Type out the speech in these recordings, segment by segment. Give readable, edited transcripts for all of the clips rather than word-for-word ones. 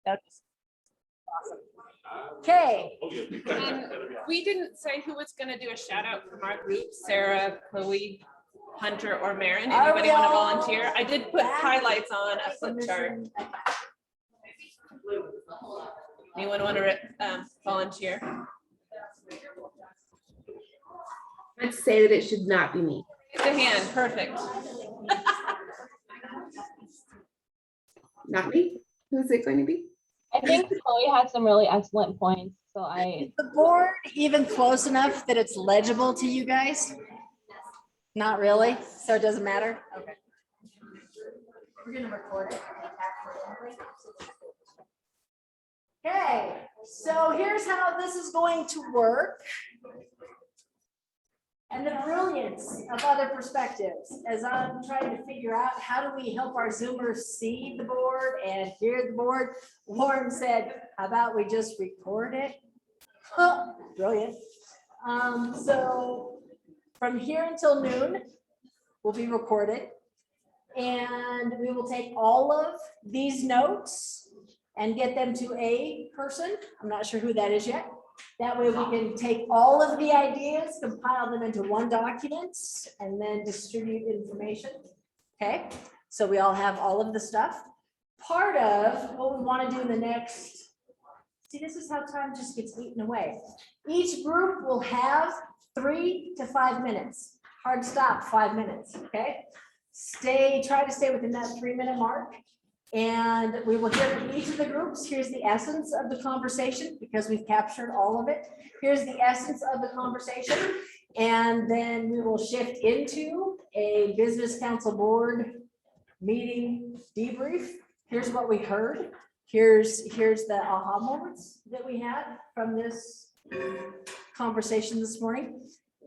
That's awesome. Okay. And we didn't say who was going to do a shout out from our group, Sarah, Chloe, Hunter, or Marin. Anybody want to volunteer? I did put highlights on a flip chart. Anyone want to volunteer? I'd say that it should not be me. Raise a hand. Perfect. Not me? Who's it going to be? I think Chloe had some really excellent points. So Is the board even close enough that it's legible to you guys? Not really, so it doesn't matter? Okay. We're gonna record it. Okay, so here's how this is going to work. And the brilliance of other perspectives, as I'm trying to figure out how do we help our Zoomers see the board and hear the board, Warren said, how about we just record it? Huh, brilliant. So from here until noon will be recorded. And we will take all of these notes and get them to a person. I'm not sure who that is yet. That way we can take all of the ideas, compile them into one document, and then distribute information. Okay, so we all have all of the stuff. Part of what we want to do in the next, see, this is how time just gets eaten away. Each group will have 3 to 5 minutes. Hard stop, 5 minutes, okay? Try to stay within that 3-minute mark. And we will hear from each of the groups. Here's the essence of the conversation because we've captured all of it. Here's the essence of the conversation. And then we will shift into a business council board meeting debrief. Here's what we heard. Here's the aha moments that we had from this conversation this morning.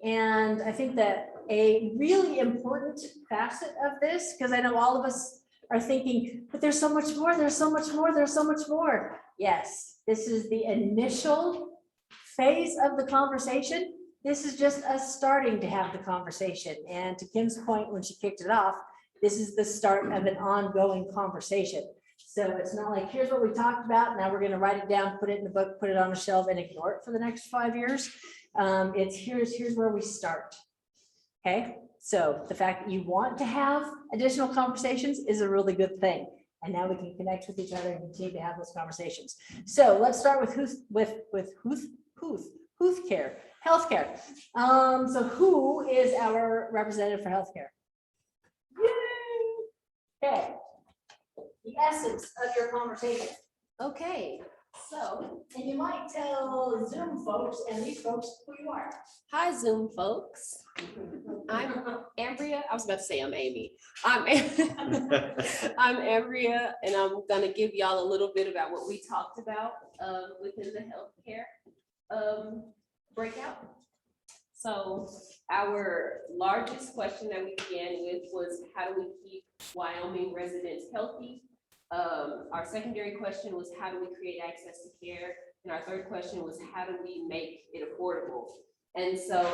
And I think that a really important facet of this, because I know all of us are thinking, but there's so much more, there's so much more, there's so much more. Yes, this is the initial phase of the conversation. This is just us starting to have the conversation. And to Kim's point, when she kicked it off, this is the start of an ongoing conversation. So it's not like, here's what we talked about, now we're gonna write it down, put it in the book, put it on a shelf and ignore it for the next 5 years. It's here's where we start, okay? So the fact that you want to have additional conversations is a really good thing. And now we can connect with each other and continue to have those conversations. So let's start with healthcare. So who is our representative for healthcare? Okay. The essence of your conversation. Okay. So, and you might tell Zoom folks and these folks who you are. Hi, Zoom folks. I'm Ambria. I was about to say I'm Amy. I'm Ambria, and I'm going to give y'all a little bit about what we talked about within the healthcare breakout. So our largest question that we began with was, how do we keep Wyoming residents healthy? Our secondary question was, how do we create access to care? And our third question was, how do we make it affordable? And so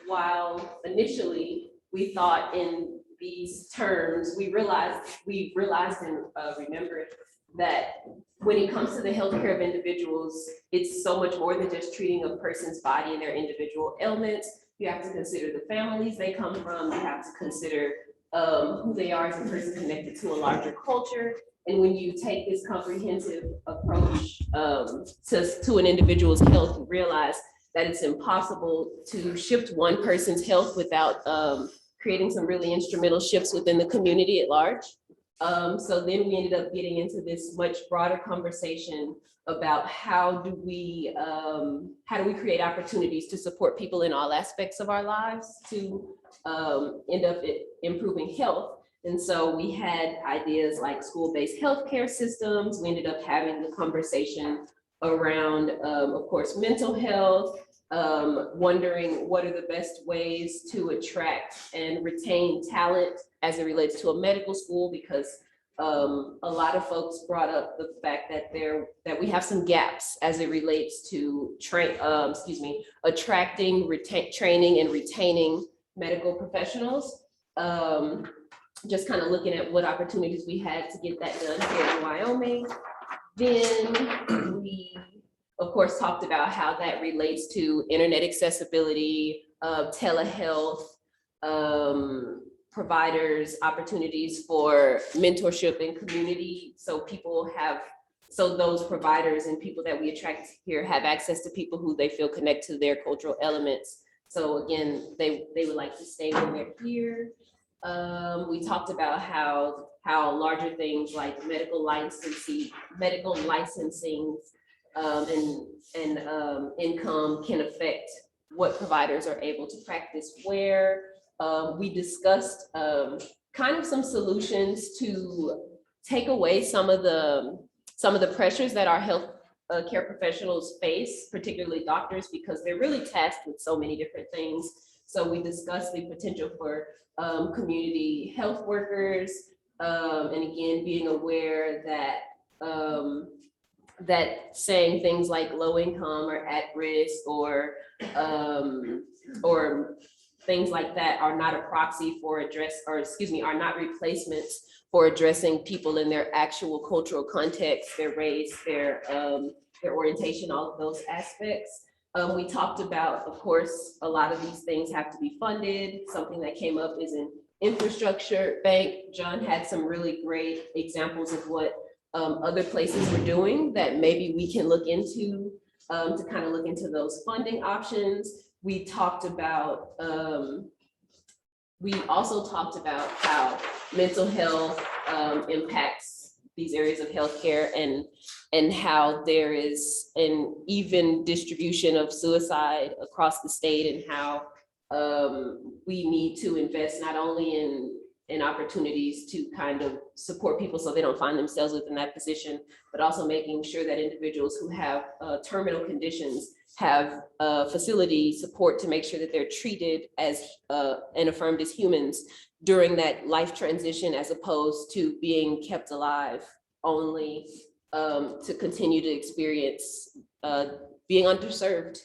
while initially we thought in these terms, we realized and remembered that when it comes to the healthcare of individuals, it's so much more than just treating a person's body and their individual ailments. You have to consider the families they come from. You have to consider who they are as a person connected to a larger culture. And when you take this comprehensive approach to an individual's health, you realize that it's impossible to shift one person's health without creating some really instrumental shifts within the community at large. So then we ended up getting into this much broader conversation about how do we create opportunities to support people in all aspects of our lives to end up improving health. And so we had ideas like school-based healthcare systems. We ended up having the conversation around, of course, mental health, wondering what are the best ways to attract and retain talent as it relates to a medical school, because a lot of folks brought up the fact that we have some gaps as it relates to attracting, training, and retaining medical professionals. Just kind of looking at what opportunities we had to get that done here in Wyoming. Then we, of course, talked about how that relates to internet accessibility, telehealth, providers, opportunities for mentorship and community. So those providers and people that we attract here have access to people who they feel connect to their cultural elements. So again, they would like to stay when they're here. We talked about how larger things like medical licensing, and income can affect what providers are able to practice where. We discussed kind of some solutions to take away some of the pressures that our health care professionals face, particularly doctors, because they're really tasked with so many different things. So we discussed the potential for community health workers, and again, being aware that that saying things like low income or at risk or things like that are not a proxy for are not replacements for addressing people in their actual cultural context, their race, their orientation, all of those aspects. We talked about, of course, a lot of these things have to be funded. Something that came up is an infrastructure bank. John had some really great examples of what other places are doing that maybe we can look into to kind of look into those funding options. We talked about, we also talked about how mental health impacts these areas of healthcare and how there is an even distribution of suicide across the state, and how we need to invest not only in opportunities to kind of support people so they don't find themselves within that position, but also making sure that individuals who have terminal conditions have facility support to make sure that they're treated as and affirmed as humans during that life transition, as opposed to being kept alive only to continue to experience being underserved.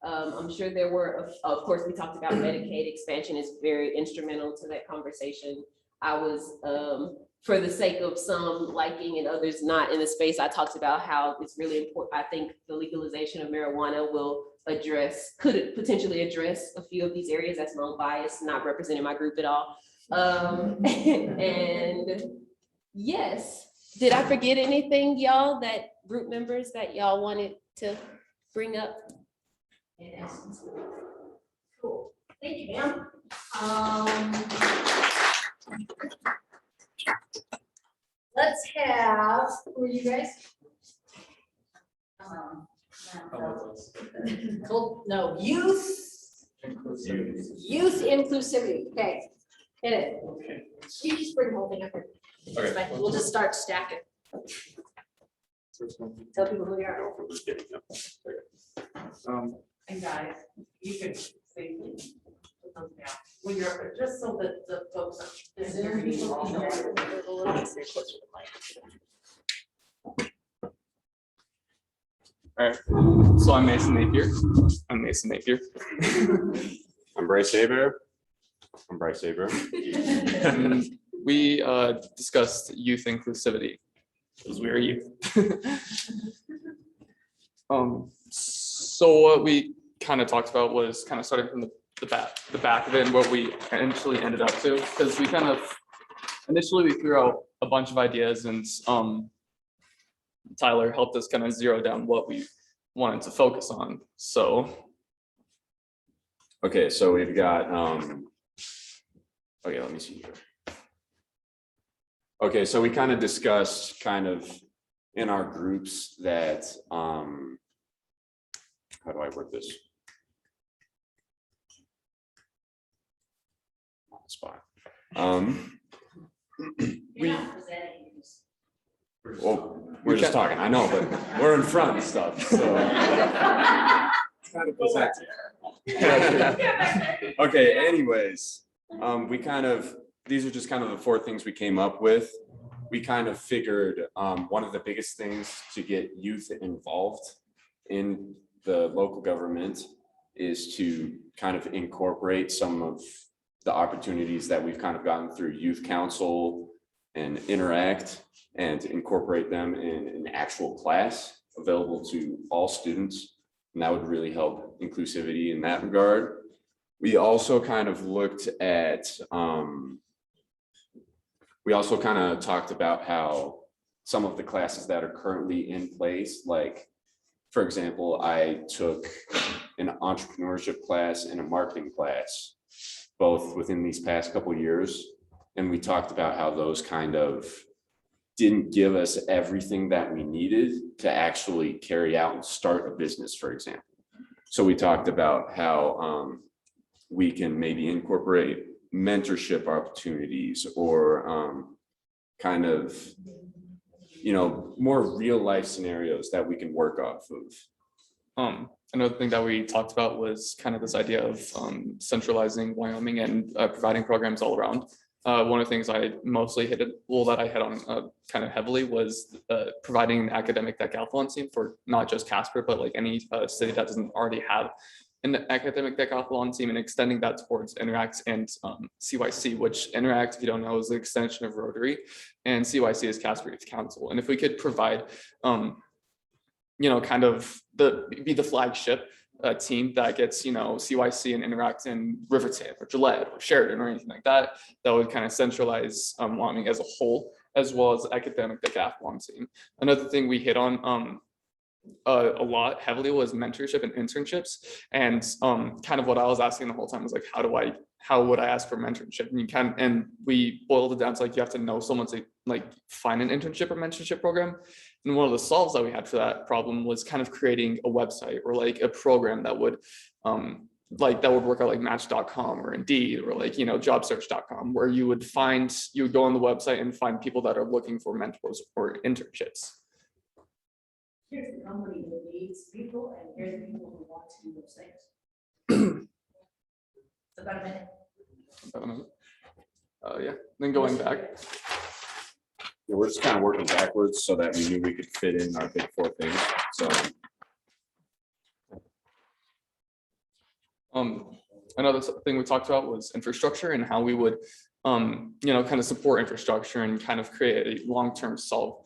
I'm sure there were, of course, we talked about Medicaid expansion is very instrumental to that conversation. I was, for the sake of some liking and others not in the space, I talked about how it's really important. I think the legalization of marijuana could potentially address a few of these areas. That's my own bias, not representing my group at all. And yes, did I forget anything, y'all, that group members that y'all wanted to bring up? Cool. Thank you, ma'am. Let's have, who are you guys? No, youth inclusivity. Okay, hit it. Okay. You just bring the whole thing up here. Okay. We'll just start stacking. Tell people who you are. And guys, you can safely put those down when you're up, just so that the folks. All right, so I'm Mason Napier. I'm Bryce Saber. And we discussed youth inclusivity, because we are youth. So what we kind of talked about was kind of starting from the back of it and what we initially ended up to, because we kind of initially we threw out a bunch of ideas, and Tyler helped us kind of zero down what we wanted to focus on. So Okay, so we've got okay, let me see here. Okay, so we kind of discussed kind of in our groups that how do I word this? On the spot. Well, we're just talking, I know, but we're in front and stuff, so. Kind of present. Okay, anyways, these are just kind of the 4 things we came up with. We kind of figured one of the biggest things to get youth involved in the local government is to kind of incorporate some of the opportunities that we've kind of gotten through youth council, and interact and incorporate them in an actual class available to all students. And that would really help inclusivity in that regard. We also kind of looked at, we also kind of talked about how some of the classes that are currently in place, like, for example, I took an entrepreneurship class and a marketing class, both within these past couple of years. And we talked about how those kind of didn't give us everything that we needed to actually carry out and start a business, for example. So we talked about how we can maybe incorporate mentorship opportunities or kind of, you know, more real life scenarios that we can work off of. Another thing that we talked about was kind of this idea of centralizing Wyoming and providing programs all around. One of the things I mostly hit on kind of heavily was providing an academic decathlon team for not just Casper, but like any city that doesn't already have an academic decathlon team, and extending that towards Interact and CYC, which Interact, if you don't know, is an extension of Rotary, and CYC is Casper Youth Council. And if we could provide, you know, kind of be the flagship team that gets, you know, CYC and Interact in Riverton or Gillette or Sheridan or anything like that, that would kind of centralize Wyoming as a whole, as well as academic decathlon team. Another thing we hit on a lot heavily was mentorship and internships, and kind of what I was asking the whole time was like, how would I ask for mentorship? And we boiled it down to like, you have to know someone to like find an internship or mentorship program. And one of the solves that we had for that problem was kind of creating a website or like a program that would work out like Match.com or Indeed or like, you know, jobsearch.com, where you would go on the website and find people that are looking for mentors or internships. Here's the company that needs people, and here's the people who want to do those things. It's about a minute. Yeah, then going back. Yeah, we're just kind of working backwards so that we knew we could fit in our big four things. So another thing we talked about was infrastructure and how we would you know, kind of support infrastructure and kind of create a long-term solve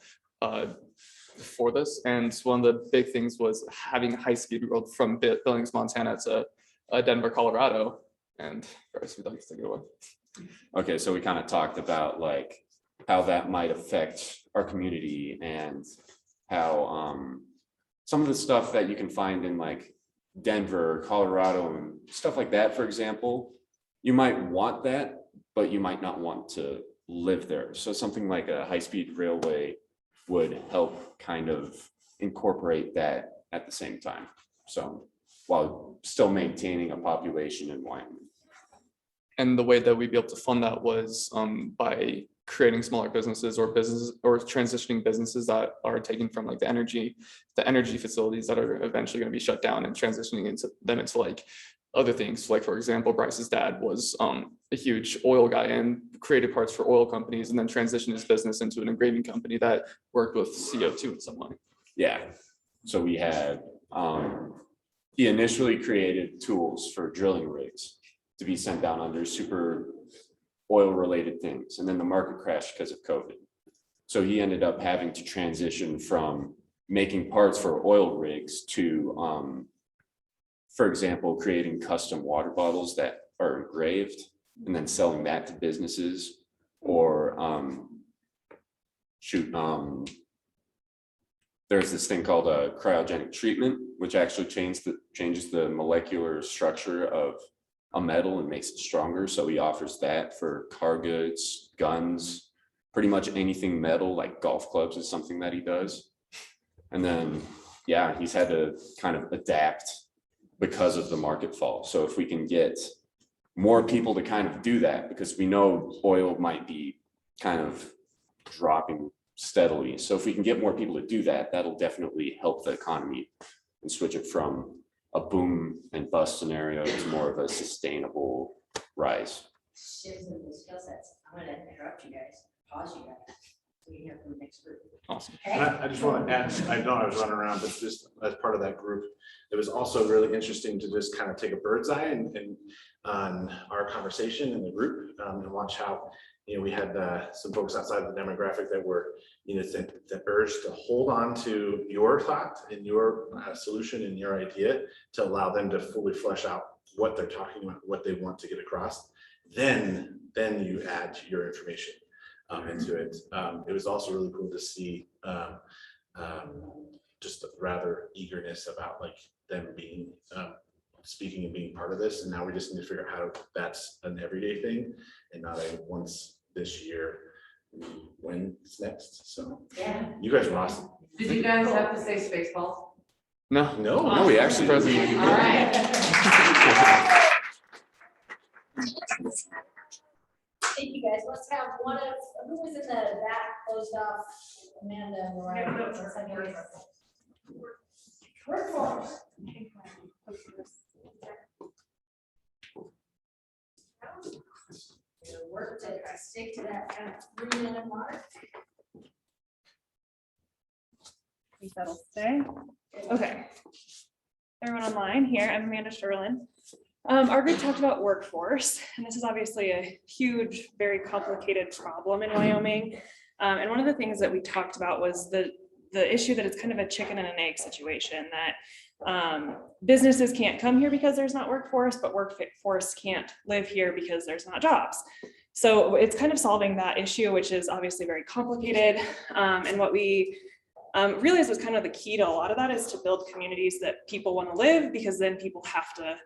for this. And one of the big things was having a high-speed road from Billings, Montana to Denver, Colorado. And Bryce, would like to take it away. okay, so we kind of talked about like how that might affect our community and how some of the stuff that you can find in like Denver, Colorado, and stuff like that, for example, you might want that, but you might not want to live there. So something like a high-speed railway would help kind of incorporate that at the same time. So while still maintaining a population in Wyoming. And the way that we'd be able to fund that was by creating smaller businesses or transitioning businesses that are taken from like the energy facilities that are eventually going to be shut down and transitioning them into like other things. Like, for example, Bryce's dad was a huge oil guy and created parts for oil companies, and then transitioned his business into an engraving company that worked with CO2 in some way. Yeah, so we had, he initially created tools for drilling rigs to be sent down under super oil related things. And then the market crashed because of COVID. So he ended up having to transition from making parts for oil rigs to, for example, creating custom water bottles that are engraved and then selling that to businesses, or there's this thing called a cryogenic treatment, which actually changes the molecular structure of a metal and makes it stronger. So he offers that for car goods, guns, pretty much anything metal, like golf clubs is something that he does. And then, yeah, he's had to kind of adapt because of the market fall. So if we can get more people to kind of do that, because we know oil might be kind of dropping steadily. So if we can get more people to do that, that'll definitely help the economy and switch it from a boom and bust scenario to more of a sustainable rise. I'm gonna interrupt you guys, pause you guys, so you hear from the next group. Awesome. Okay? I just want to add, I know I was running around, but just as part of that group, it was also really interesting to just kind of take a bird's eye and on our conversation in the group and watch how we had some folks outside the demographic that were, that urged to hold on to your thought and your solution and your idea to allow them to fully flesh out what they're talking about, what they want to get across. Then you add your information into it. It was also really cool to see just a rather eagerness about like them being speaking and being part of this. And now we just need to figure out how that's an everyday thing and not a once this year, when's next. So Yeah. you guys are awesome. Did you guys have to say Spaceballs? No, we actually surprisingly. All right. Thank you, guys. Let's have one of, who was in the back closed off? Amanda, Mariah. Workforce. Work to stick to that kind of 3-minute mark. I think that'll stay. Okay. Everyone online here, I'm Amanda Sherlin. Our group talked about workforce, and this is obviously a huge, very complicated problem in Wyoming. And one of the things that we talked about was the issue that it's kind of a chicken and an egg situation, that businesses can't come here because there's not workforce, but workforce can't live here because there's not jobs. So it's kind of solving that issue, which is obviously very complicated. And what we realized was kind of the key to a lot of that is to build communities that people want to live, because then people have to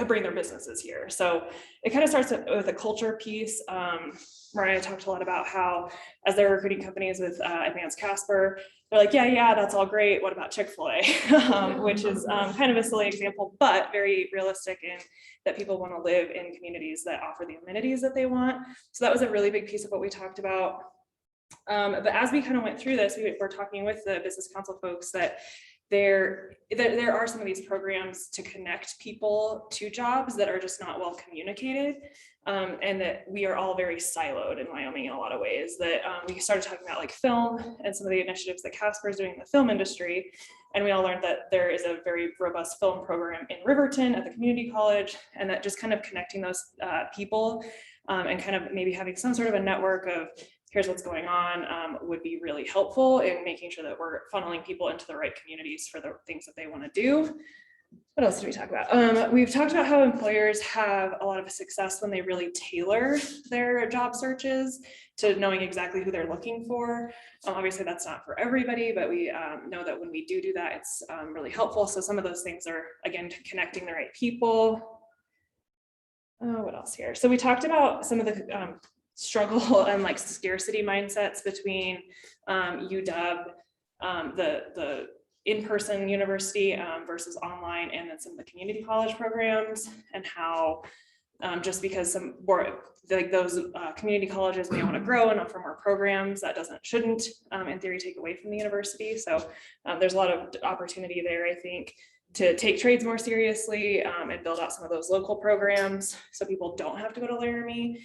bring their businesses here. So it kind of starts with a culture piece. Mariah talked a lot about how, as they're recruiting companies with Advanced Casper, they're like, yeah, that's all great. What about Chick-fil-A? Which is kind of a silly example, but very realistic in that people want to live in communities that offer the amenities that they want. So that was a really big piece of what we talked about. But as we kind of went through this, we were talking with the business council folks that there are some of these programs to connect people to jobs that are just not well communicated, and that we are all very siloed in Wyoming in a lot of ways. That we started talking about like film and some of the initiatives that Casper is doing in the film industry, and we all learned that there is a very robust film program in Riverton at the community college, and that just kind of connecting those people and kind of maybe having some sort of a network of here's what's going on would be really helpful in making sure that we're funneling people into the right communities for the things that they want to do. What else did we talk about? We've talked about how employers have a lot of success when they really tailor their job searches to knowing exactly who they're looking for. Obviously that's not for everybody, but we know that when we do that, it's really helpful. So some of those things are, again, connecting the right people. What else here? So we talked about some of the struggle and like scarcity mindsets between UW, the in-person university versus online, and then some of the community college programs, and how just because some more like those community colleges may want to grow and offer more programs, that shouldn't in theory take away from the university. So there's a lot of opportunity there, I think, to take trades more seriously and build out some of those local programs so people don't have to go to Laramie.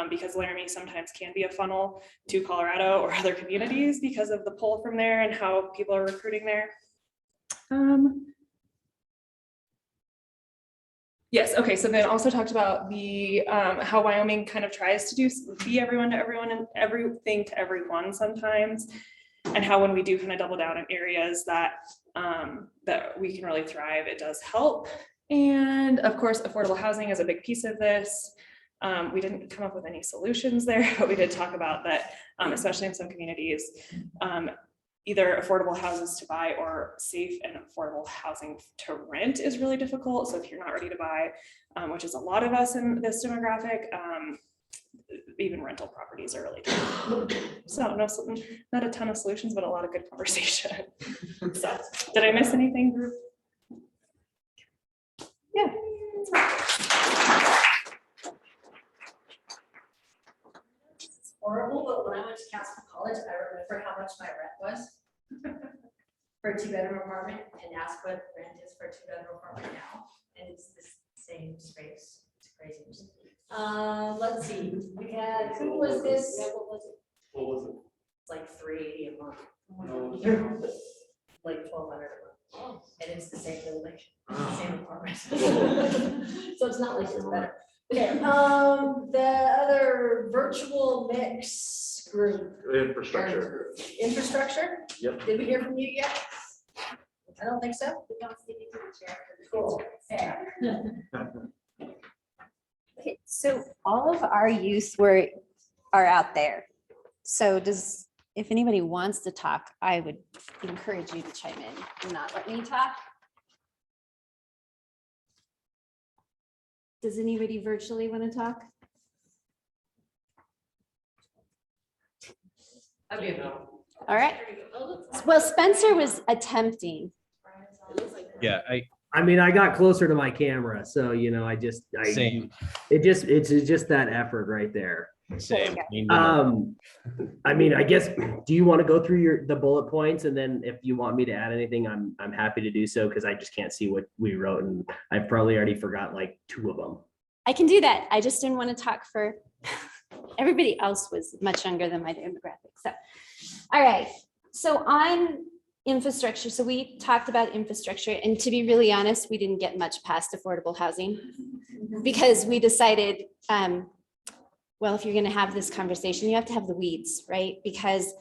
Because Laramie sometimes can be a funnel to Colorado or other communities because of the pull from there and how people are recruiting there. Yes, okay, so then also talked about the how Wyoming kind of tries to be everyone to everyone and everything to everyone sometimes, and how when we do kind of double down in areas that that we can really thrive, it does help. And of course, affordable housing is a big piece of this. We didn't come up with any solutions there, but we did talk about that, especially in some communities, either affordable houses to buy or safe and affordable housing to rent is really difficult. So if you're not ready to buy, which is a lot of us in this demographic, even rental properties are really tough. So not a ton of solutions, but a lot of good conversation. So did I miss anything, group? Yeah. Horrible, but when I went to Casper College, I remember how much my rent was for a 2-bedroom apartment, and ask what rent is for a 2-bedroom apartment now, and it's the same space. It's crazy. Let's see. We had, who was this? What was it? It's like $380 a month. Like $1,200 a month, and it's the same building, same apartment. So it's not like it's better. Okay, the other virtual mix group. Infrastructure. Infrastructure? Yep. Did we hear from you yet? I don't think so. We don't see you to the chair. Cool. Yeah. Okay, so all of our youth are out there. So if anybody wants to talk, I would encourage you to chime in and not let me talk. Does anybody virtually want to talk? All right. Well, Spencer was attempting. Yeah, I mean, I got closer to my camera, so same, it's just that effort right there. same. I mean, I guess, do you want to go through the bullet points, and then if you want me to add anything, I'm happy to do so, because I just can't see what we wrote, and I've probably already forgot like 2 of them. I can do that. I just didn't want to talk for everybody else was much younger than my demographic. So, all right. So on infrastructure, so we talked about infrastructure, and to be really honest, we didn't get much past affordable housing because we decided, well, if you're going to have this conversation, you have to have the weeds, right? Because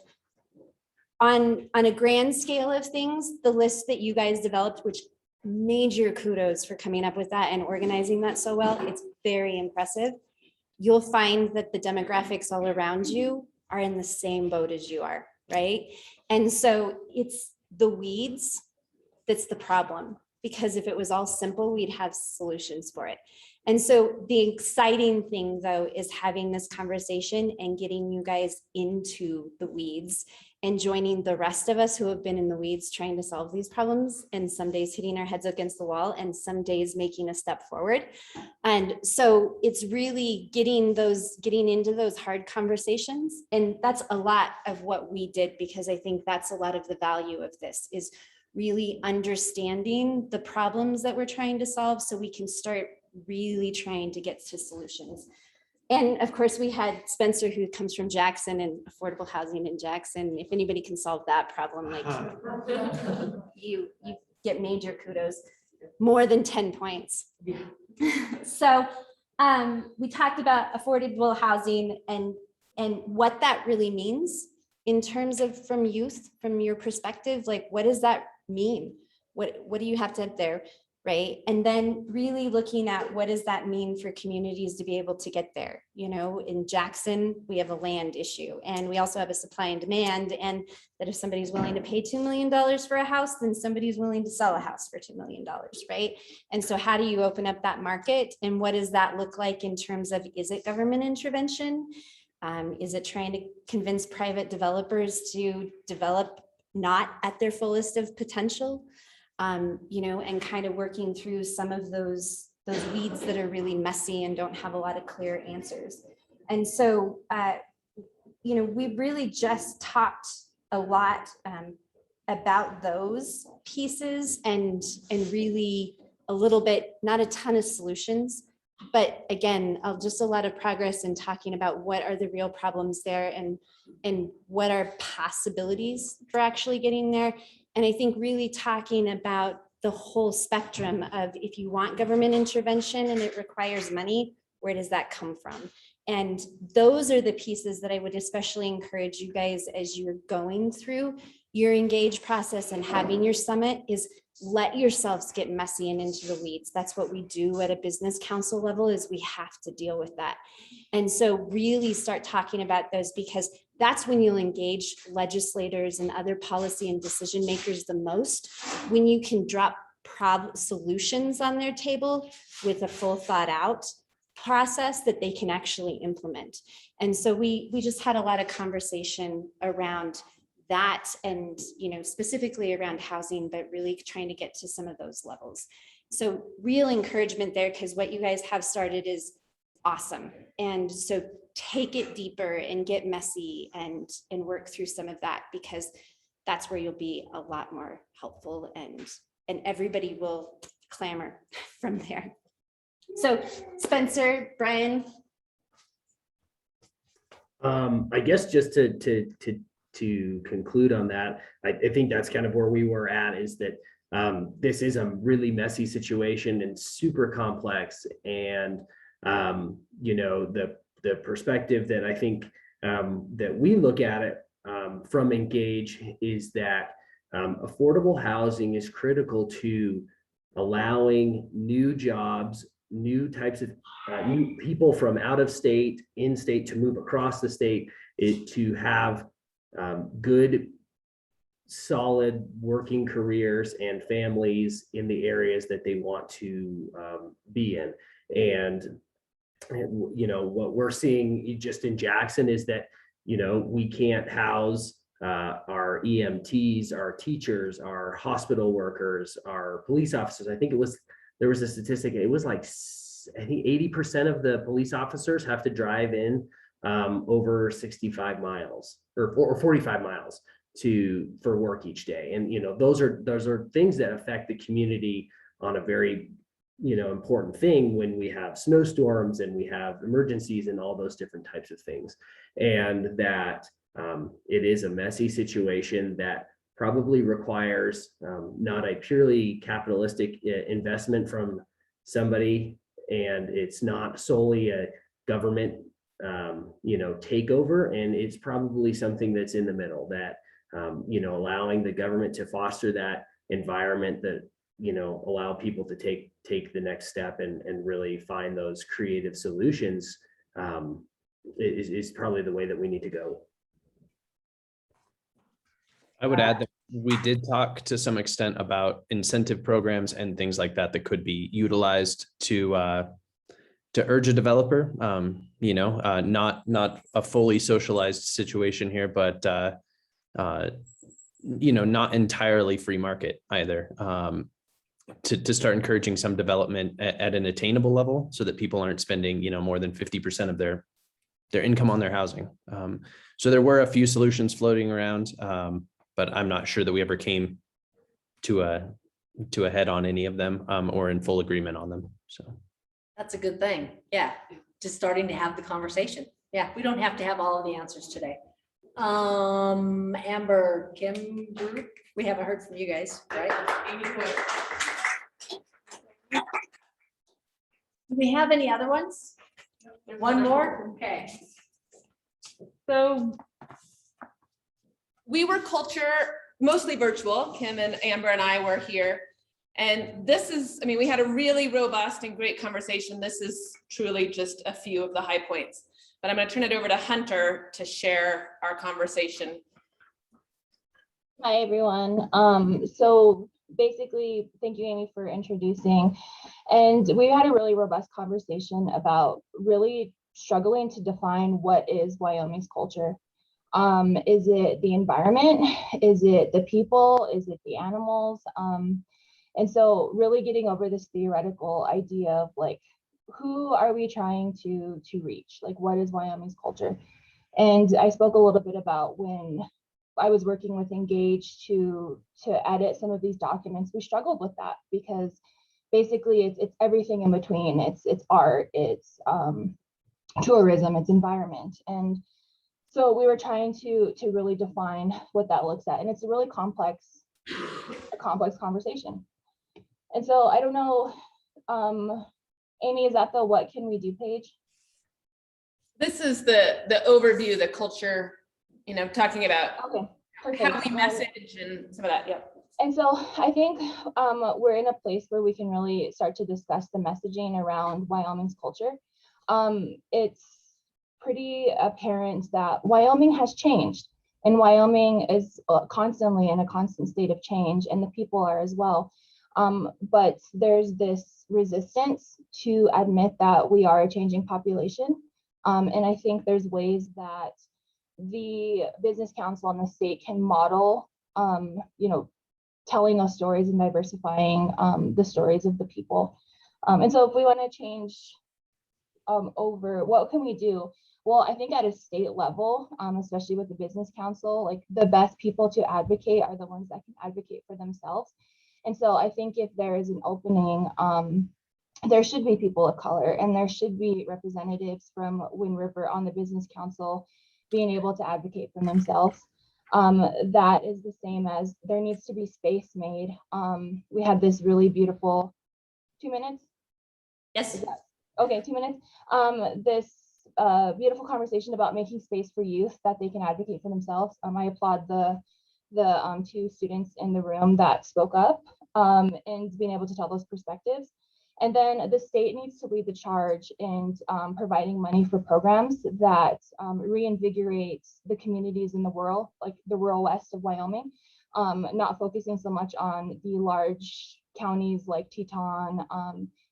on a grand scale of things, the list that you guys developed, which major kudos for coming up with that and organizing that so well, it's very impressive. You'll find that the demographics all around you are in the same boat as you are, right? And so it's the weeds that's the problem, because if it was all simple, we'd have solutions for it. And so the exciting thing, though, is having this conversation and getting you guys into the weeds and joining the rest of us who have been in the weeds trying to solve these problems, and some days hitting our heads against the wall and some days making a step forward. And so it's really getting into those hard conversations. And that's a lot of what we did, because I think that's a lot of the value of this, is really understanding the problems that we're trying to solve so we can start really trying to get to solutions. And of course, we had Spencer, who comes from Jackson and affordable housing in Jackson. If anybody can solve that problem, like you get major kudos, more than 10 points. So we talked about affordable housing and what that really means in terms of from youth, from your perspective, like what does that mean? What do you have to have there? Right. And then really looking at what does that mean for communities to be able to get there? You know, in Jackson, we have a land issue, and we also have a supply and demand, and that if somebody's willing to pay $2 million for a house, then somebody's willing to sell a house for $2 million. Right. And so how do you open up that market? And what does that look like in terms of, is it government intervention? Is it trying to convince private developers to develop not at their fullest of potential? You know, and kind of working through some of those weeds that are really messy and don't have a lot of clear answers. And so, you know, we really just talked a lot about those pieces and really a little bit, not a ton of solutions, but again, just a lot of progress in talking about what are the real problems there and what are possibilities for actually getting there. And I think really talking about the whole spectrum of, if you want government intervention and it requires money, where does that come from? And those are the pieces that I would especially encourage you guys as you're going through your ENGAGE process and having your summit, is let yourselves get messy and into the weeds. That's what we do at a business council level, is we have to deal with that. And so really start talking about those, because that's when you'll engage legislators and other policy and decision makers the most, when you can drop solutions on their table with a full thought out process that they can actually implement. And so we just had a lot of conversation around that, and you know, specifically around housing, but really trying to get to some of those levels. So real encouragement there, because what you guys have started is awesome. And so take it deeper and get messy and work through some of that, because that's where you'll be a lot more helpful, and everybody will clamor from there. So Spencer, Brian. I guess just to conclude on that, I think that's kind of where we were at, is that this is a really messy situation and super complex. And You know, the perspective that I think that we look at it from Engage is that affordable housing is critical to allowing new jobs, new types of new people from out of state, in state to move across the state, to have good, solid working careers and families in the areas that they want to be in. And you know, what we're seeing just in Jackson is that, you know, we can't house our EMTs, our teachers, our hospital workers, our police officers. I think there was a statistic, it was like, I think 80% of the police officers have to drive in over 65 miles or 45 miles for work each day. And, you know, those are things that affect the community on a very, you know, important thing when we have snowstorms and we have emergencies and all those different types of things. And that it is a messy situation that probably requires not a purely capitalistic investment from somebody, and it's not solely a government you know, takeover, and it's probably something that's in the middle, that you know, allowing the government to foster that environment that, you know, allow people to take the next step and really find those creative solutions is probably the way that we need to go. I would add that we did talk to some extent about incentive programs and things like that that could be utilized to urge a developer, you know, not a fully socialized situation here, but you know, not entirely free market either. To start encouraging some development at an attainable level so that people aren't spending, you know, more than 50% of their income on their housing. So there were a few solutions floating around, but I'm not sure that we ever came to a head on any of them or in full agreement on them. So That's a good thing. Yeah, just starting to have the conversation. Yeah, we don't have to have all of the answers today. Amber, Kim, Drew, we haven't heard from you guys, right? Do we have any other ones? One more? Okay. So we were culture, mostly virtual. Kim and Amber and I were here. And this is, I mean, we had a really robust and great conversation. This is truly just a few of the high points, but I'm going to turn it over to Hunter to share our conversation. Hi, everyone. So basically, thank you, Amy, for introducing. And we had a really robust conversation about really struggling to define what is Wyoming's culture. Is it the environment? Is it the people? Is it the animals? And so really getting over this theoretical idea of like, who are we trying to reach? Like, what is Wyoming's culture? And I spoke a little bit about when I was working with Engage to edit some of these documents, we struggled with that because basically it's everything in between. It's art, it's tourism, it's environment. And so we were trying to really define what that looks at. And it's a really complex conversation. And so I don't know, Amy, is that the what can we do page? This is the overview, the culture, you know, talking about okay, how we message and some of that. Yeah. And so I think we're in a place where we can really start to discuss the messaging around Wyoming's culture. It's pretty apparent that Wyoming has changed, and Wyoming is constantly in a constant state of change, and the people are as well. But there's this resistance to admit that we are a changing population. And I think there's ways that the Business Council and the state can model, you know, telling those stories and diversifying the stories of the people. And so if we want to change over, what can we do? Well, I think at a state level, especially with the Business Council, like the best people to advocate are the ones that can advocate for themselves. And so I think if there is an opening, there should be people of color, and there should be representatives from Wind River on the Business Council being able to advocate for themselves. That is the same as there needs to be space made. We had this really beautiful 2 minutes. Yes. Okay, 2 minutes. This beautiful conversation about making space for youth that they can advocate for themselves. I applaud the two students in the room that spoke up and being able to tell those perspectives. And then the state needs to lead the charge in providing money for programs that reinvigorate the communities in the rural, like the rural west of Wyoming, not focusing so much on the large counties like Teton,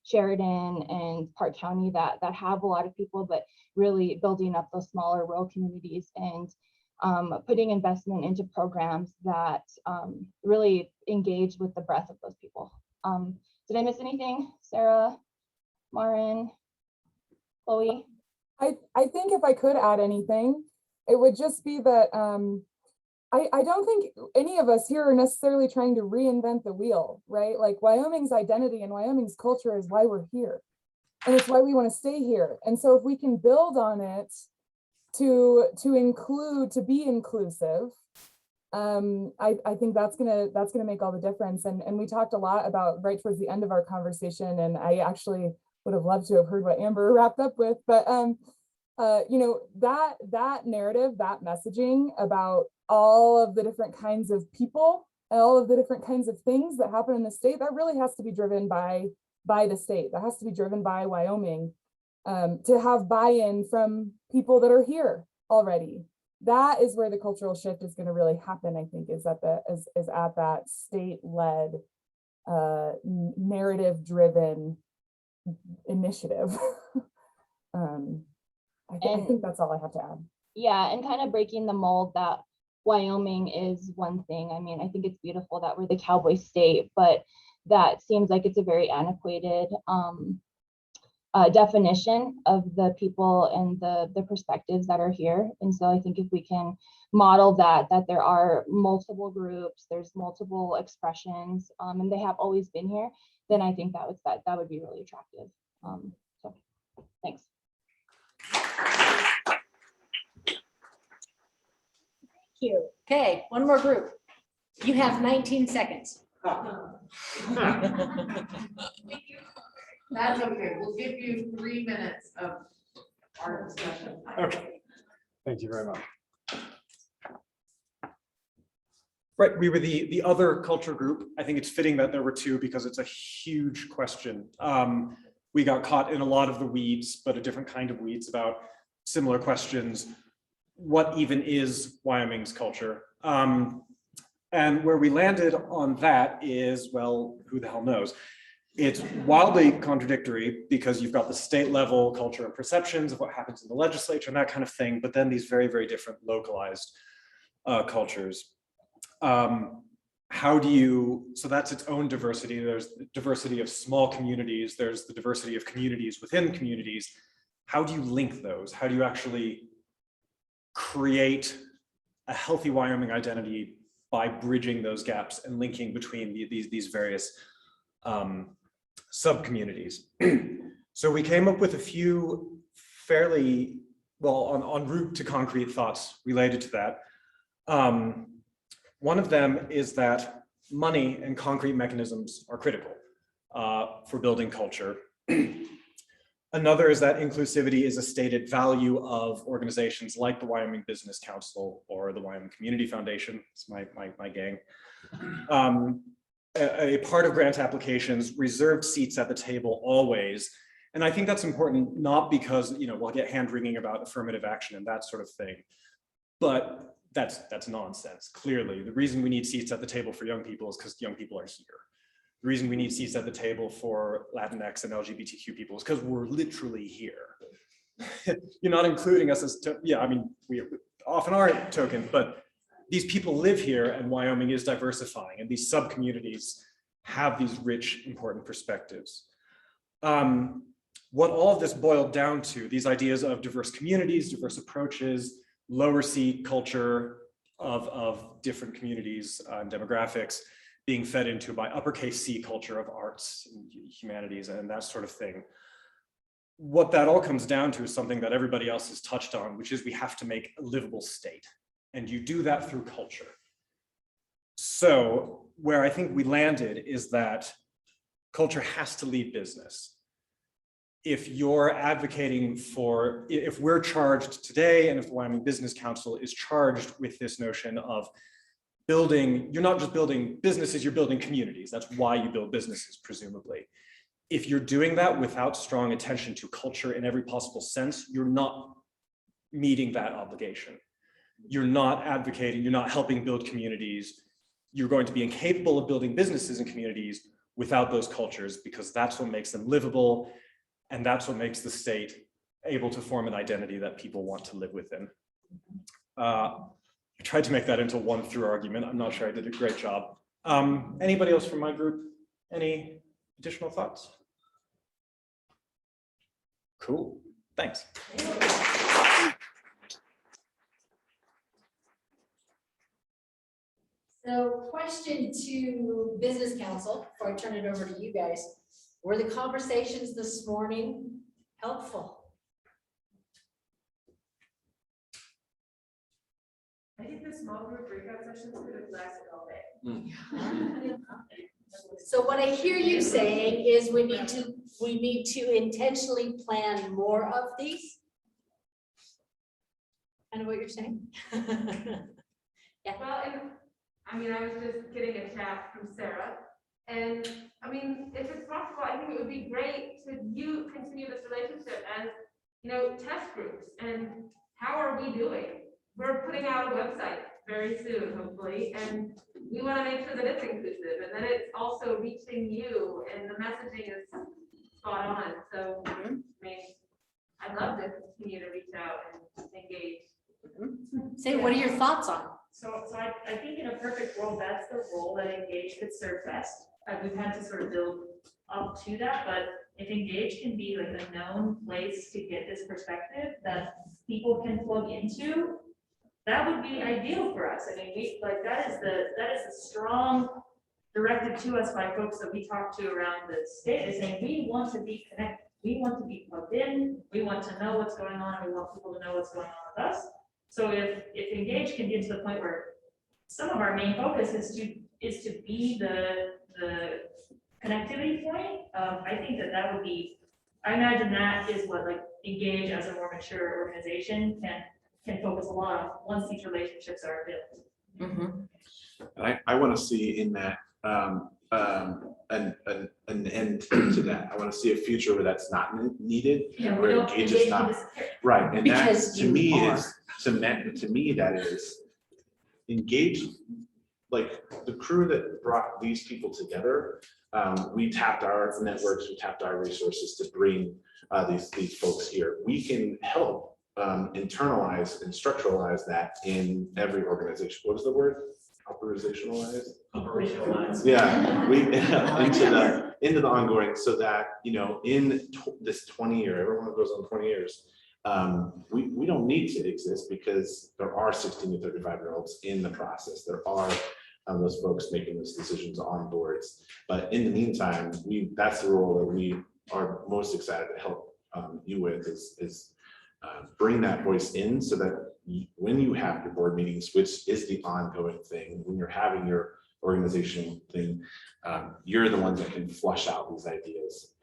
Sheridan, and Park County that have a lot of people, but really building up those smaller rural communities and putting investment into programs that really engage with the breadth of those people. Did I miss anything? Sarah, Marin, Chloe? I think if I could add anything, it would just be that I don't think any of us here are necessarily trying to reinvent the wheel, right? Like Wyoming's identity and Wyoming's culture is why we're here. And it's why we want to stay here. And so if we can build on it to include, to be inclusive, I think that's gonna make all the difference. And we talked a lot about right towards the end of our conversation, and I actually would have loved to have heard what Amber wrapped up with, but you know, that narrative, that messaging about all of the different kinds of people, all of the different kinds of things that happen in the state, that really has to be driven by the state. That has to be driven by Wyoming, to have buy-in from people that are here already. That is where the cultural shift is going to really happen, I think, is at that state-led, narrative-driven initiative. I think that's all I have to add. Yeah, and kind of breaking the mold that Wyoming is one thing. I mean, I think it's beautiful that we're the cowboy state, but that seems like it's a very antiquated definition of the people and the perspectives that are here. And so I think if we can model that there are multiple groups, there's multiple expressions, and they have always been here, then I think that would be really attractive. So thanks. Thank you. Okay, one more group. You have 19 seconds. That's okay. We'll give you 3 minutes of our discussion. Okay, thank you very much. Right, we were the other culture group. I think it's fitting that there were two because it's a huge question. We got caught in a lot of the weeds, but a different kind of weeds about similar questions. What even is Wyoming's culture? And where we landed on that is, well, who the hell knows? It's wildly contradictory because you've got the state level culture and perceptions of what happens in the legislature and that kind of thing, but then these very, very different localized cultures. How do you, so that's its own diversity. There's the diversity of small communities. There's the diversity of communities within communities. How do you link those? How do you actually create a healthy Wyoming identity by bridging those gaps and linking between these various sub-communities? So we came up with a few fairly, well, en route to concrete thoughts related to that. One of them is that money and concrete mechanisms are critical for building culture. Another is that inclusivity is a stated value of organizations like the Wyoming Business Council or the Wyoming Community Foundation. It's my gang. A part of grant applications, reserved seats at the table always. And I think that's important, not because, you know, we'll get hand wringing about affirmative action and that sort of thing, but that's nonsense. Clearly, the reason we need seats at the table for young people is because young people are here. The reason we need seats at the table for Latinx and LGBTQ people is because we're literally here. You're not including us as, yeah, I mean, we often are token, but these people live here and Wyoming is diversifying and these sub-communities have these rich, important perspectives. What all of this boiled down to, these ideas of diverse communities, diverse approaches, lower C culture of different communities and demographics being fed into by uppercase C culture of arts and humanities and that sort of thing. What that all comes down to is something that everybody else has touched on, which is we have to make a livable state. And you do that through culture. So where I think we landed is that culture has to lead business. if you're advocating for, if we're charged today, and if the Wyoming Business Council is charged with this notion of building, you're not just building businesses, you're building communities. That's why you build businesses, presumably. If you're doing that without strong attention to culture in every possible sense, you're not meeting that obligation. You're not advocating, you're not helping build communities. You're going to be incapable of building businesses and communities without those cultures, because that's what makes them livable. And that's what makes the state able to form an identity that people want to live within. I tried to make that into one through argument. I'm not sure I did a great job. Anybody else from my group? Any additional thoughts? Cool, thanks. So question to Business Council, before I turn it over to you guys. Were the conversations this morning helpful? I think the small group breakout sessions could have lasted all day. So what I hear you saying is we need to intentionally plan more of these? Kind of what you're saying? Yeah. Well, and I mean, I was just getting a chat from Sarah, and I mean, if it's possible, I think it would be great to continue this relationship as, test groups. And how are we doing? We're putting out a website very soon, hopefully, and we want to make sure that it's inclusive and that it's also reaching you and the messaging is spot on. So, I mean, I'd love to continue to reach out and engage. Say, what are your thoughts on? So I think in a perfect world, that's the role that Engage could serve best. We've had to sort of build up to that, but if Engage can be like a known place to get this perspective that people can plug into, that would be ideal for us. I mean, that is the strong directive to us by folks that we talk to around the state, is saying we want to be connected, we want to be plugged in, we want to know what's going on, we want people to know what's going on with us. So if Engage can get to the point where some of our main focus is to be the connectivity point, I think that would be, I imagine that is what like Engage as a more mature organization can focus a lot on once these relationships are built. I want to see in that an end to that. I want to see a future where that's not needed, Yeah, where Engage is not. Right, and that Because to you me are. is to me that is Engage, like the crew that brought these people together. We tapped our networks, we tapped our resources to bring these folks here. We can help internalize and structuralize that in every organization. What is the word? Operationalize? Operationalize. Yeah, we into the ongoing, so that in this 20 year, everyone goes on 20 years. We don't need to exist because there are 16 to 35-year-olds in the process. There are those folks making those decisions on boards. But in the meantime, that's the role that we are most excited to help you with is bring that voice in, so that when you have your board meetings, which is the ongoing thing, when you're having your organizational thing, you're the ones that can flush out these ideas,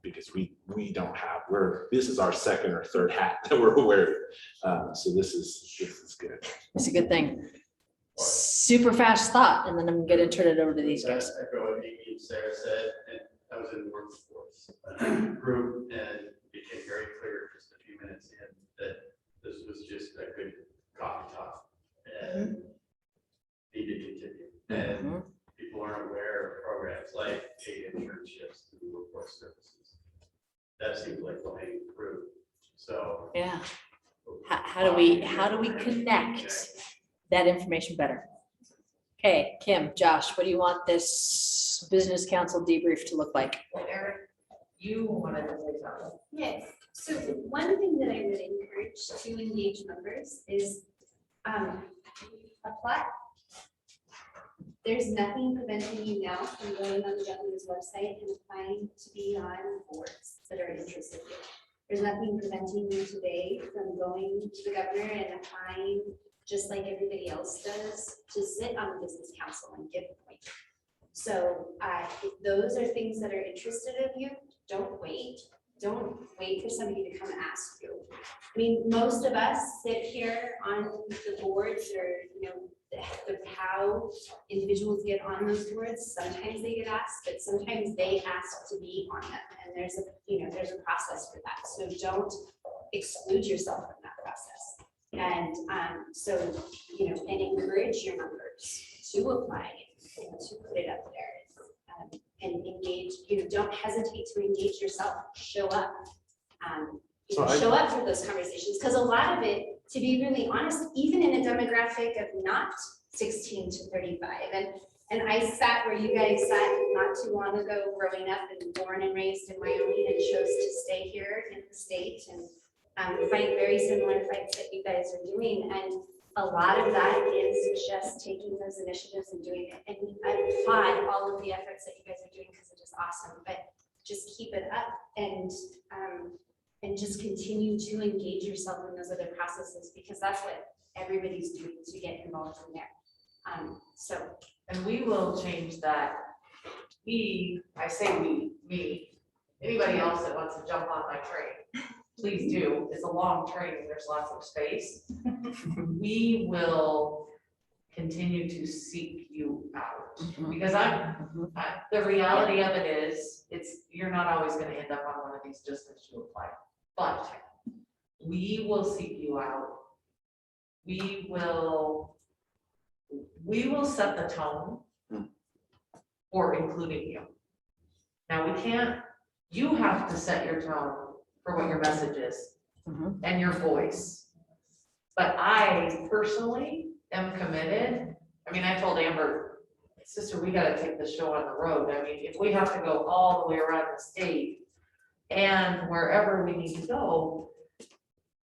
because we don't have, this is our second or third hat that we're wearing. So this is good. It's a good thing. Super fast thought, and then I'm gonna turn it over to these guys. I echo what Amy and Sarah said, and I was in the workforce group, and it became very clear just a few minutes in that this was just a good coffee talk and needed to continue. And people aren't aware of programs like paid internships through workforce services. That seems like low-hanging fruit. So yeah, how do we connect that information better? Okay, Kim, Josh, what do you want this business council debrief to look like? Well, Eric, you wanted to say something. Yes, so one thing that I would encourage to engage members is apply. There's nothing preventing you now from going on the governor's website and applying to be on boards that are interested. There's nothing preventing you today from going to the governor and applying just like everybody else does to sit on the business council and give a point. So if those are things that are interested of you, don't wait. don't wait for somebody to come ask you. I mean, most of us sit here on the boards or, how individuals get on those boards. Sometimes they get asked, but sometimes they ask to be on them. And there's a process for that. So don't exclude yourself from that process. And and encourage your members to apply and to put it up there. And engage, don't hesitate to engage yourself, show up. Show up for those conversations, because a lot of it, to be really honest, even in a demographic of not 16 to 35, and I sat where you guys sat not too long ago, growing up and born and raised in Wyoming, and chose to stay here in the state and fight very similar fights that you guys are doing. And a lot of that is just taking those initiatives and doing it. And I applaud all of the efforts that you guys are doing because it is awesome, but just keep it up and just continue to engage yourself in those other processes, because that's what everybody's doing to get involved in there. And we will change that. I say me, anybody else that wants to jump on my train, please do. It's a long train and there's lots of space. We will continue to seek you out, because the reality of it is, you're not always going to end up on one of these just as you apply, but we will seek you out. We will set the tone for including you. Now you have to set your tone for what your message is and your voice. But I personally am committed. I mean, I told Amber, sister, we got to take the show on the road. I mean, if we have to go all the way around the state and wherever we need to go,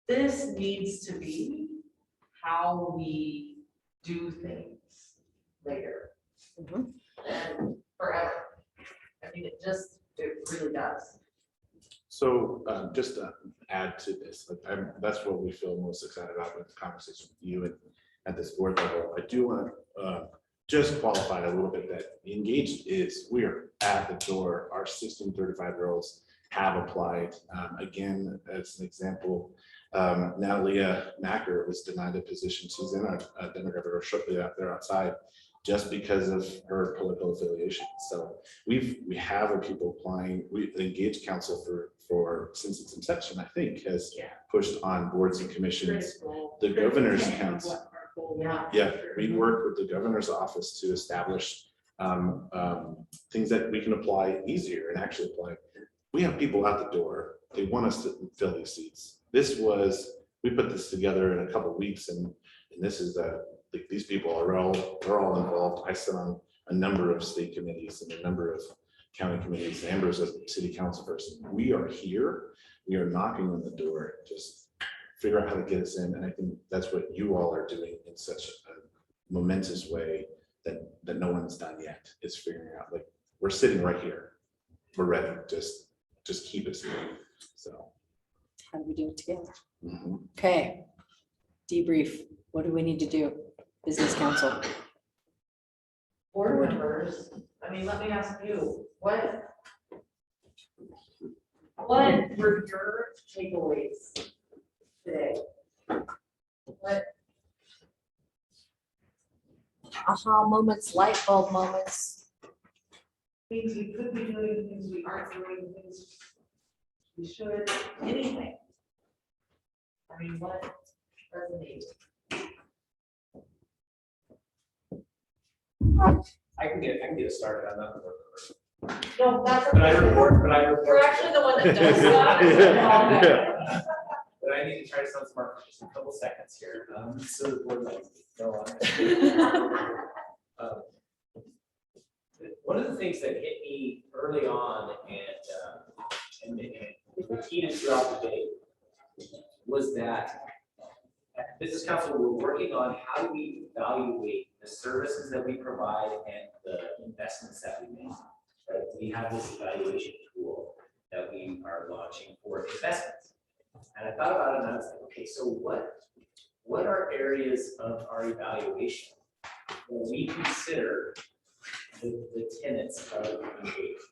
this needs to be how we do things later and forever. I mean, it really does. So just to add to this, that's what we feel most excited about with the conversation with you and at this board level. I do want to just qualify a little bit that Engaged we are at the door. Our 16, 35-year-olds have applied. Again, as an example, Natalia Macker was denied a position. She's in our demographic, or shortly out there outside, just because of her political affiliation. So we have people applying. The Engaged Council for since its inception, I think, has pushed on boards and commissions. The Governor's Council. Yeah, we work with the Governor's office to establish things that we can apply easier and actually apply. We have people out the door. They want us to fill these seats. We put this together in a couple of weeks, and this is these people are all involved. I sit on a number of state committees and a number of county committees. Amber's a city council person. We are here. We are knocking on the door. Just figure out how to get us in. And I think that's what you all are doing in such a momentous way that no one's done yet. Is figuring out, like, we're sitting right here. We're ready. Just keep us here. So how do we do it together? Okay. Debrief. What do we need to do? Business council. Board members, I mean, let me ask you, what were your takeaways today? What aha moments, light bulb moments? Things we could be doing, things we aren't doing, things we should, anything? I mean, what resonates? I can get us started on that. No, that's. But I report. We're actually the one that does that. But I need to try to sound smart for just a couple seconds here. So the board might go on. One of the things that hit me early on and repeated throughout the day was that at Business Council, we're working on how do we evaluate the services that we provide and the investments that we make. Right? We have this evaluation tool that we are launching for investments. And I thought about it and I was like, okay, so what are areas of our evaluation when we consider the tenets of engagement?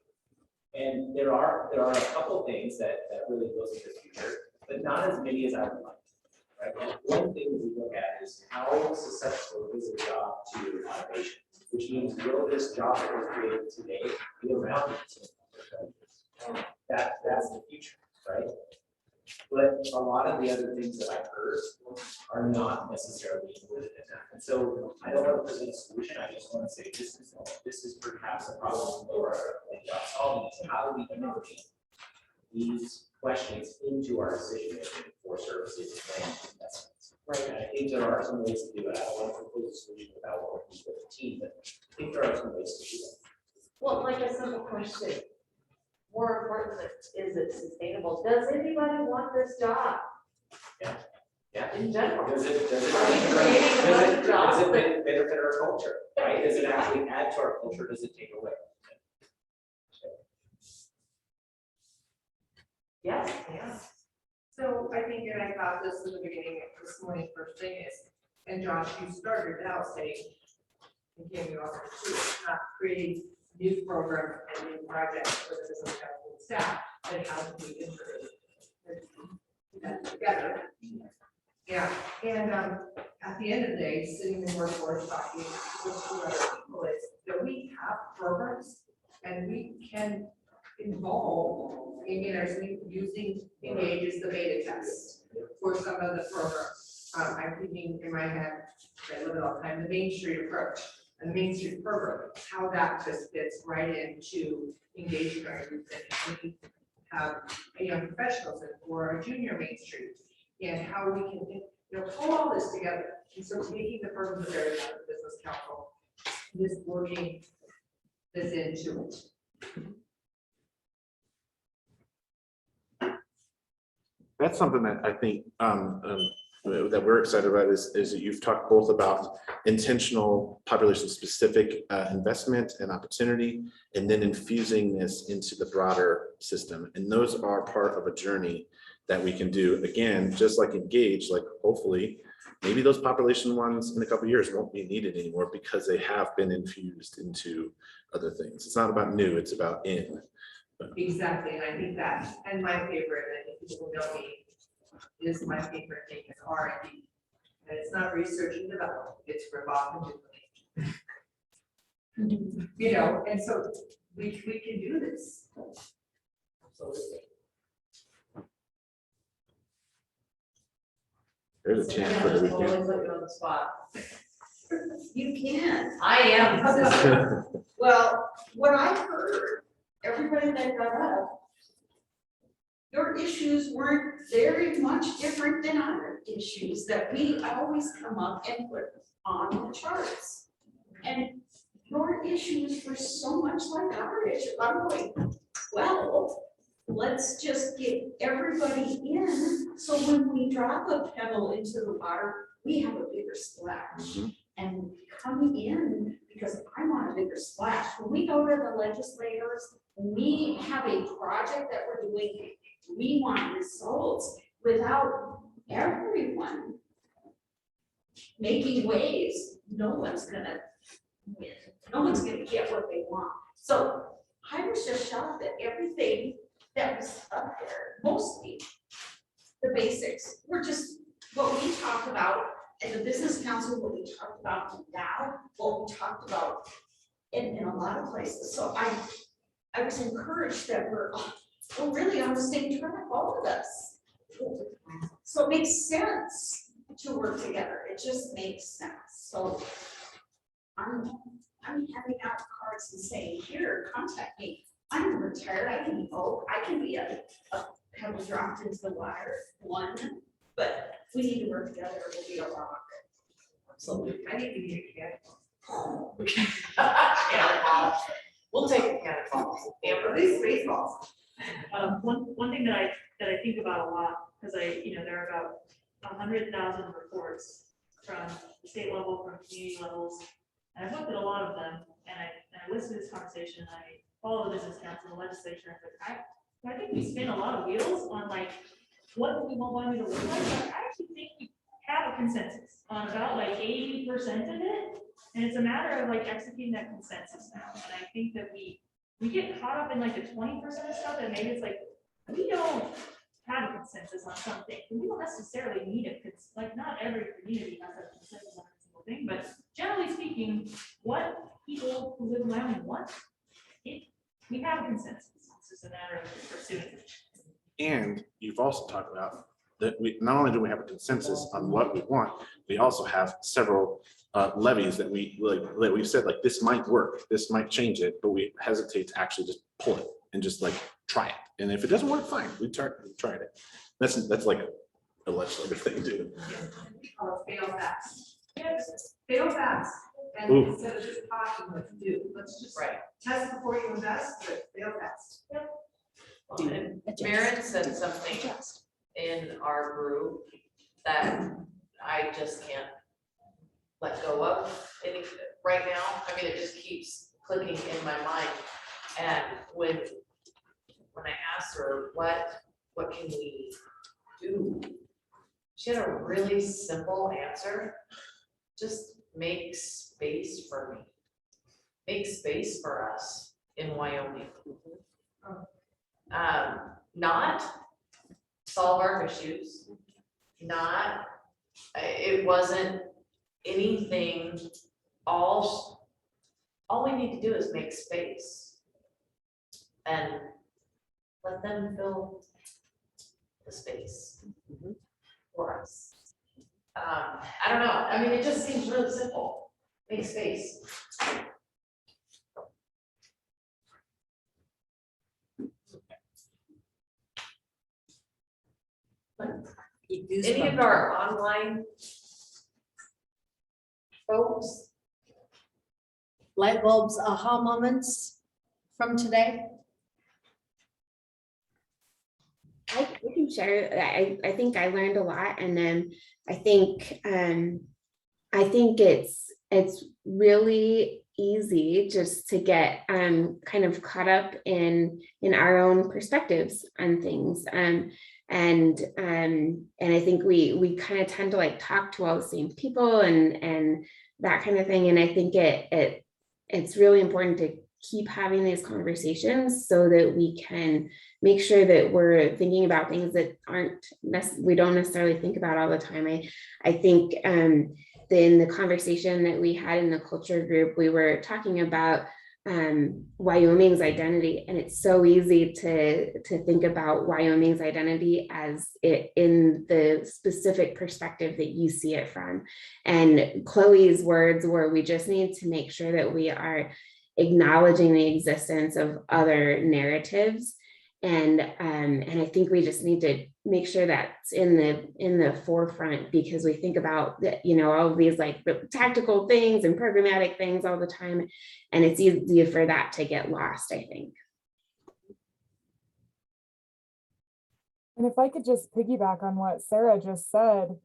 And there are a couple things that really goes into the future, but not as many as I would like. Right? And one thing we look at is how susceptible is a job to automation, which means will this job that was created today be around in 10 years? That's the future, right? But a lot of the other things that I've heard are not necessarily included in that. And so I don't want to present a solution. I just want to say this is perhaps a problem or solving is how do we integrate these questions into our decision making for services and investments. Right. And I think there are some ways to do it. I don't want to propose a solution without working with the team, but I think there are some ways to do it. Well, like a simple question, more important, is it sustainable? Does anybody want this job? Yeah. In general. Does it benefit our culture? Right? Does it actually add to our culture? Does it take away? Yes, yeah. So I think, and I thought this in the beginning this morning, first thing is, and Josh, you started out saying, and Kim, you also too, not creating new programs and new projects for the business council and staff, and how do we integrate that together? Yeah, and at the end of the day, sitting in workforce talking with two other people is that we have programs and we can involve beginners using Engage as the beta test for some of the programs. I'm thinking in my head, I live it all the time, the Main Street approach and the Main Street program, how that just fits right into engaging our youth and we have a young professionals and for a junior Main Street and how we can pull all this together. And so taking the programs that are out of the business council, this working this into it. That's something that I think that we're excited about is that you've talked both about intentional population specific investment and opportunity, and then infusing this into the broader system. And those are part of a journey that we can do, again, just like Engage, like hopefully maybe those population ones in a couple of years won't be needed anymore because they have been infused into other things. It's not about new, it's about in. Exactly, and I think that, and my favorite, and if people know me, is my favorite thing is R&D. And it's not research and development, it's revolve and duplicate. And so we can do this. Absolutely. There's a chance for the Totally weekend. put you on the spot. You can. I am. Well, what I heard, everybody that got up, your issues weren't very much different than our issues that we always come up and put on the charts. And your issues were so much like our issues. I'm going, well, let's just get everybody in, so when we drop a pebble into the water, we have a bigger splash. And coming in, because I want a bigger splash, when we go to the legislators, we have a project that we're doing, we want results without everyone making waves, no one's gonna win. No one's gonna get what they want. So I was just shocked that everything that was up there, mostly the basics, were just what we talked about at the business council, what we talked about now, what we talked about in a lot of places. So I was encouraged that we're really on the same track, all of us. So it makes sense to work together. It just makes sense. So I'm handing out cards and saying, here, contact me. I'm retired. I can vote. I can be a pebble dropped into the water, one, but we need to work together. We'll be a rock. Absolutely. I think we need a cannonball. We'll take a cannonball. At least baseballs. One thing that I think about a lot, because there are about 100,000 reports from the state level, from community levels, and I've looked at a lot of them, and I listened to this conversation, and I follow the business council, the legislature, and I think we spin a lot of wheels on like what do we want to look like. But I actually think we have a consensus on about like 80% of it, and it's a matter of like executing that consensus now. And I think that we we get caught up in like the 20% of stuff, and maybe it's like, we don't have a consensus on something, and we don't necessarily need it, because like not every community has a consensus on a single thing, but generally speaking, what people who live in Wyoming want, we have a consensus. It's just a matter of pursuing it. And you've also talked about that we, not only do we have a consensus on what we want, we also have several levies that we've said, like, this might work, this might change it, but we hesitate to actually just pull it and just like try it. And if it doesn't work, fine, we tried it. That's like a legislative thing too. Fail fast. Yes, fail fast. And Ooh. instead of just talking, let's do, let's just test before you invest, but fail fast. And Maren said something in our group that I just can't let go of right now. I mean, it just keeps clicking in my mind. And when I asked her, what can we do? She had a really simple answer. Just make space for me. Make space for us in Wyoming. Not solve our issues, it wasn't anything, all we need to do is make space and let them fill the space for us. I don't know, I mean, it just seems really simple, make space. Any of our online folks? Light bulbs, aha moments from today? I can share. I think I learned a lot, and then I think it's really easy just to get kind of caught up in our own perspectives on things. And I think we kind of tend to like talk to all the same people and that kind of thing. And I think it's really important to keep having these conversations so that we can make sure that we're thinking about things that we don't necessarily think about all the time. I think in the conversation that we had in the culture group, we were talking about Wyoming's identity, and it's so easy to think about Wyoming's identity as it in the specific perspective that you see it from. And Chloe's words were, we just need to make sure that we are acknowledging the existence of other narratives. And I think we just need to make sure that's in the forefront, because we think about that, all of these like tactical things and programmatic things all the time, and it's easy for that to get lost, I think. And if I could just piggyback on what Sarah just said,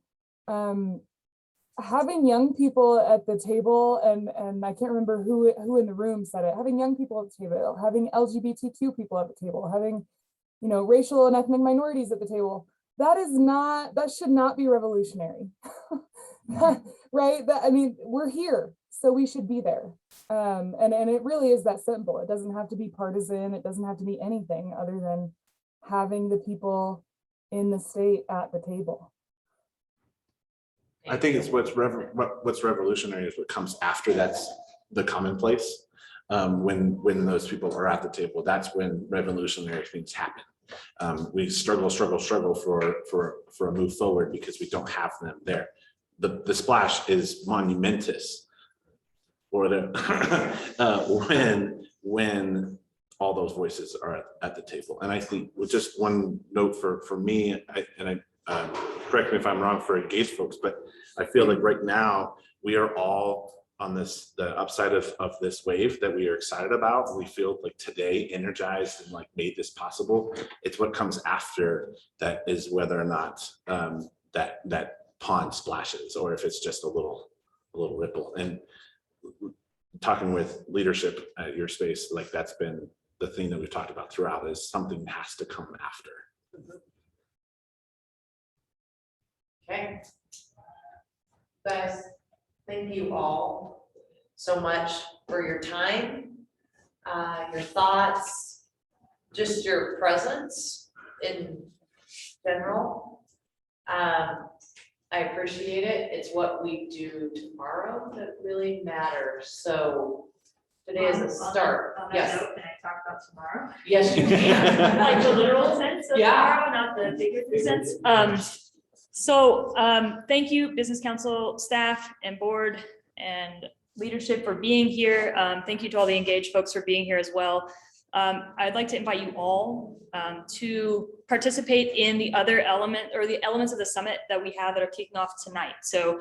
having young people at the table, and I can't remember who in the room said it, having young people at the table, having LGBTQ people at the table, having, racial and ethnic minorities at the table, that should not be revolutionary, right? We're here, so we should be there. And it really is that simple. It doesn't have to be partisan. It doesn't have to be anything other than having the people in the state at the table. I think it's what's revolutionary is what comes after that's the commonplace. When those people are at the table, that's when revolutionary things happen. We struggle for a move forward because we don't have them there. The splash is monumentous, or when all those voices are at the table. And I think with just one note for me, correct me if I'm wrong for engaged folks, but I feel like right now we are all on the upside of this wave that we are excited about. We feel like today energized and like made this possible. It's what comes after that is whether or not that pond splashes, or if it's just a little ripple. And talking with leadership at your space, like that's been the thing that we've talked about throughout, is something has to come after. Okay. Guys, thank you all so much for your time, your thoughts, just your presence in general. I appreciate it. It's what we do tomorrow that really matters. So today is a start. On that Yes. note, can I talk about tomorrow? Yes, you can. Like the literal sense of Yeah. tomorrow, not the figurative sense. Thank you, Business Council staff and board and leadership for being here. Thank you to all the engaged folks for being here as well. I'd like to invite you all to participate in the other element or the elements of the summit that we have that are kicking off tonight. So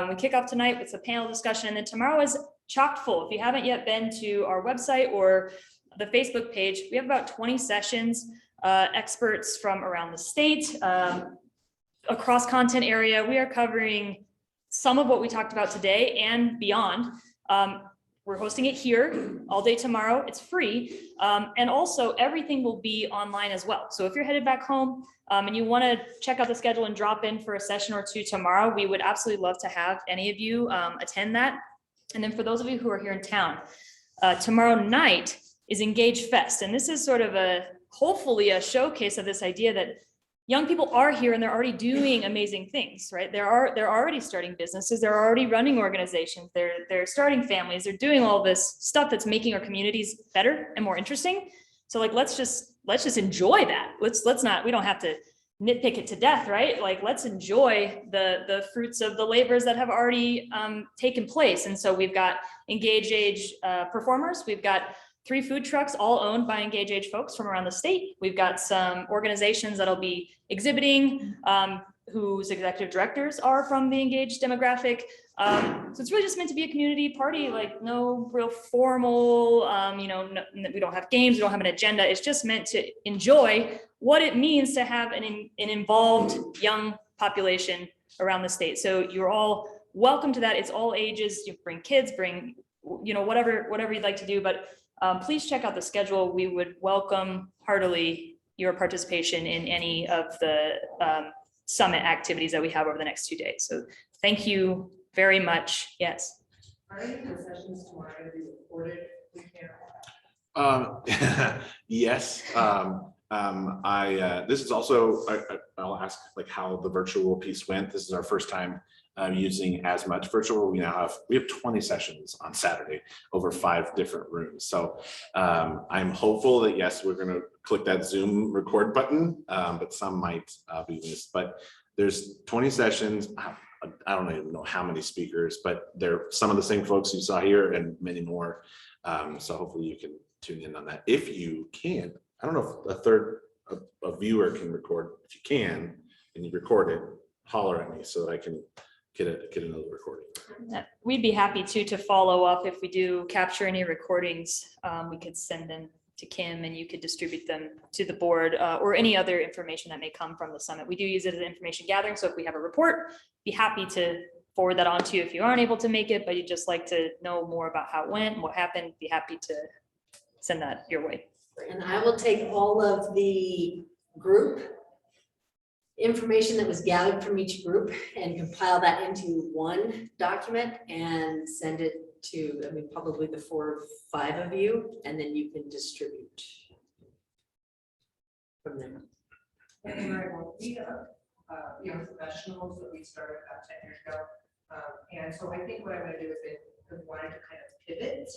we kick off tonight with a panel discussion, and then tomorrow is chock full. If you haven't yet been to our website or the Facebook page, we have about 20 sessions, experts from around the state, across content area. We are covering some of what we talked about today and beyond. We're hosting it here all day tomorrow. It's free. And also everything will be online as well. So if you're headed back home and you want to check out the schedule and drop in for a session or two tomorrow, we would absolutely love to have any of you attend that. And then for those of you who are here in town, tomorrow night is Engage Fest. And this is sort of hopefully a showcase of this idea that young people are here and they're already doing amazing things, right? They're already starting businesses. They're already running organizations. They're starting families. They're doing all this stuff that's making our communities better and more interesting. So like, let's just enjoy that. Let's not, we don't have to nitpick it to death, right? Like, let's enjoy the fruits of the labors that have already taken place. And so we've got Engage Age performers. We've got 3 food trucks, all owned by Engage Age folks from around the state. We've got some organizations that'll be exhibiting, whose executive directors are from the Engage demographic. So it's really just meant to be a community party, like no real formal, we don't have games, we don't have an agenda. It's just meant to enjoy what it means to have an involved young population around the state. So you're all welcome to that. It's all ages. You bring kids, bring, whatever you'd like to do, but please check out the schedule. We would welcome heartily your participation in any of the summit activities that we have over the next 2 days. So thank you very much. Yes. Are any of the sessions tomorrow going to be recorded? We can't. Yes. This is also, I'll ask like how the virtual piece went. This is our first time using as much virtual. We have 20 sessions on Saturday over 5 different rooms. So I'm hopeful that yes, we're going to click that Zoom record button, but some might be missed. But there's 20 sessions. I don't even know how many speakers, but they're some of the same folks you saw here and many more. So hopefully you can tune in on that if you can. I don't know if a viewer can record. If you can and you record it, holler at me so that I can get another recording. We'd be happy to follow up if we do capture any recordings. We could send them to Kim and you could distribute them to the board or any other information that may come from the summit. We do use it as information gathering. So if we have a report, be happy to forward that on to you if you aren't able to make it, but you'd just like to know more about how it went and what happened, be happy to send that your way. And I will take all of the group information that was gathered from each group and compile that into one document and send it to, probably the 4 or 5 of you, and then you can distribute from there. And I will be young professionals that we started about 10 years ago. And so I think what I'm going to do is I wanted to kind of pivot.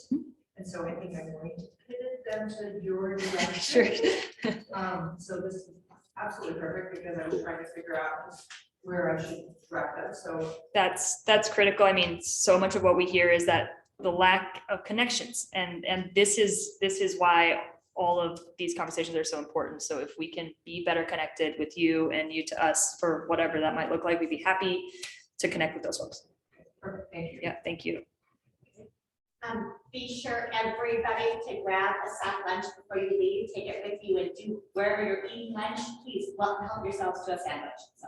And so I think I'm going to pivot them to your direction. Sure. So this is absolutely perfect because I was trying to figure out where I should wrap up. So That's critical. I mean, so much of what we hear is that the lack of connections, and this is why all of these conversations are so important. So if we can be better connected with you and you to us for whatever that might look like, we'd be happy to connect with those folks. perfect, thank you. Yeah, thank you. Be sure everybody to grab a sack lunch before you leave. Take it with you and do wherever you're eating lunch. Please help yourselves to a sandwich. So.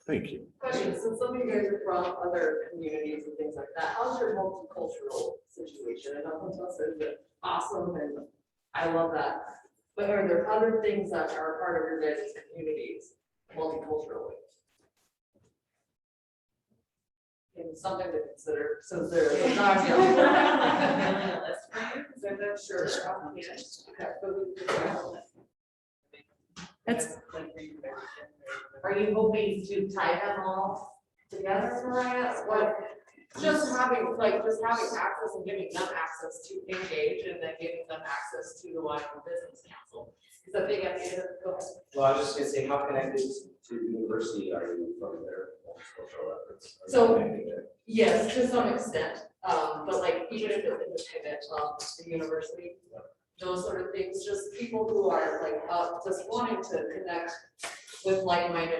Thank you. Question, since some of you guys are from other communities and things like that, how's your multicultural situation? I know Huntsville says that awesome and I love that. But are there other things that are part of your guys' communities multiculturally? and something to consider, since they're not. Sure. That's, Are you hoping to tie them all together, Mariah, or just having access and giving them access to Engage and then giving them access to the Wyoming Business Council? Is that big idea? Go ahead. Well, I was just gonna say, how connected to the university are you from their social efforts? Are you So, connected there? yes, to some extent, but like even if it's independent of the university, those sort of things, just people who are like, just wanting to connect with like-minded